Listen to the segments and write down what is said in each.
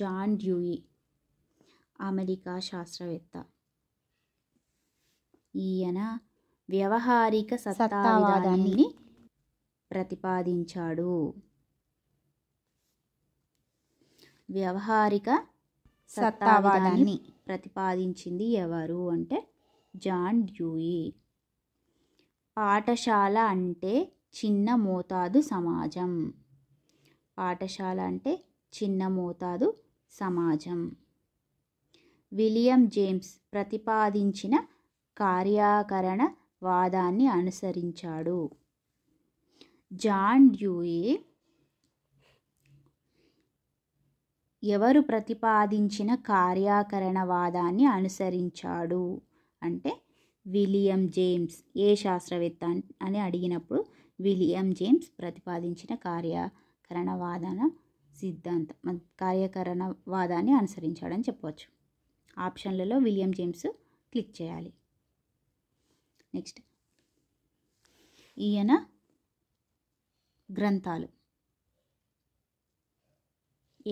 John Dewey, America శాస్త్రవేత్త. ఈయన వ్యవహారిక సత్తావాదాన్ని ప్రతిపాదించాడు. వ్యవహారిక సత్తావాదాన్ని ప్రతిపాదించింది ఎవరు అంటే జాన్ డ్యూయి. పాఠశాల అంటే చిన్న మోతాదు సమాజం. పాఠశాల అంటే చిన్న మోతాదు సమాజం. విలియం జేమ్స్ ప్రతిపాదించిన కార్యాకరణ వాదాన్ని అనుసరించాడు. జాన్ డ్యూయి ఎవరు ప్రతిపాదించిన కార్యాకరణవాదాన్ని అనుసరించాడు అంటే విలియం జేమ్స్. ఏ శాస్త్రవేత్త అని అడిగినప్పుడు విలియం జేమ్స్ ప్రతిపాదించిన కార్యకరణవాదాన్ని అనుసరించాడని చెప్పవచ్చు. ఆప్షన్లలో విలియం జేమ్స్ క్లిక్ చేయాలి. నెక్స్ట్, ఈయన గ్రంథాలు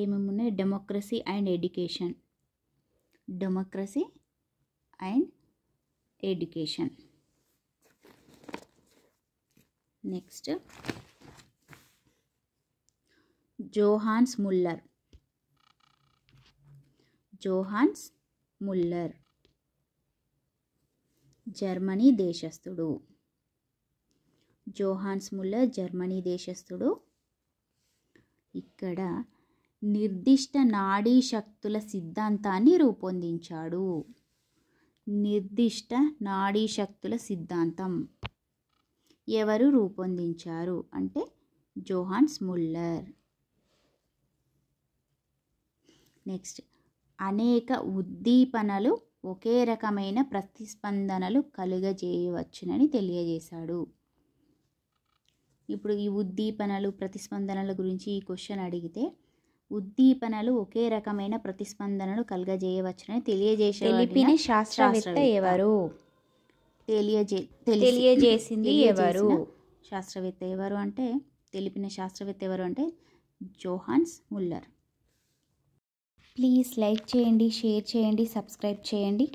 ఏమేమి ఉన్నాయి? Democracy and education. Democracy and education. Next, Johannes Muller. Johannes Muller Germany దేశస్థుడు. జోహాన్స్ ముల్లర్ జర్మనీ దేశస్థుడు. ఇక్కడ నిర్దిష్ట నాడీ శక్తుల సిద్ధాంతాన్ని రూపొందించాడు. నిర్దిష్ట నాడీ శక్తుల సిద్ధాంతం ఎవరు రూపొందించారు అంటే జోహాన్స్ ముల్లర్. నెక్స్ట్, అనేక ఉద్దీపనలు ఒకే రకమైన ప్రతిస్పందనలు కలుగజేయవచ్చునని తెలియజేశాడు. ఇప్పుడు ఈ ఉద్దీపనలు ప్రతిస్పందనల గురించి ఈ క్వశ్చన్ అడిగితే ఉద్దీపనలు ఒకే రకమైన ప్రతిస్పందనలు కలుగజేయవచ్చునని తెలిపిన శాస్త్రవేత్త ఎవరు? తెలియజేసింది ఎవరు? శాస్త్రవేత్త ఎవరు అంటే తెలిపిన శాస్త్రవేత్త ఎవరు అంటే జోహాన్స్ ముల్లర్. ప్లీజ్ లైక్ చేయండి, షేర్ చేయండి, సబ్స్క్రైబ్ చేయండి.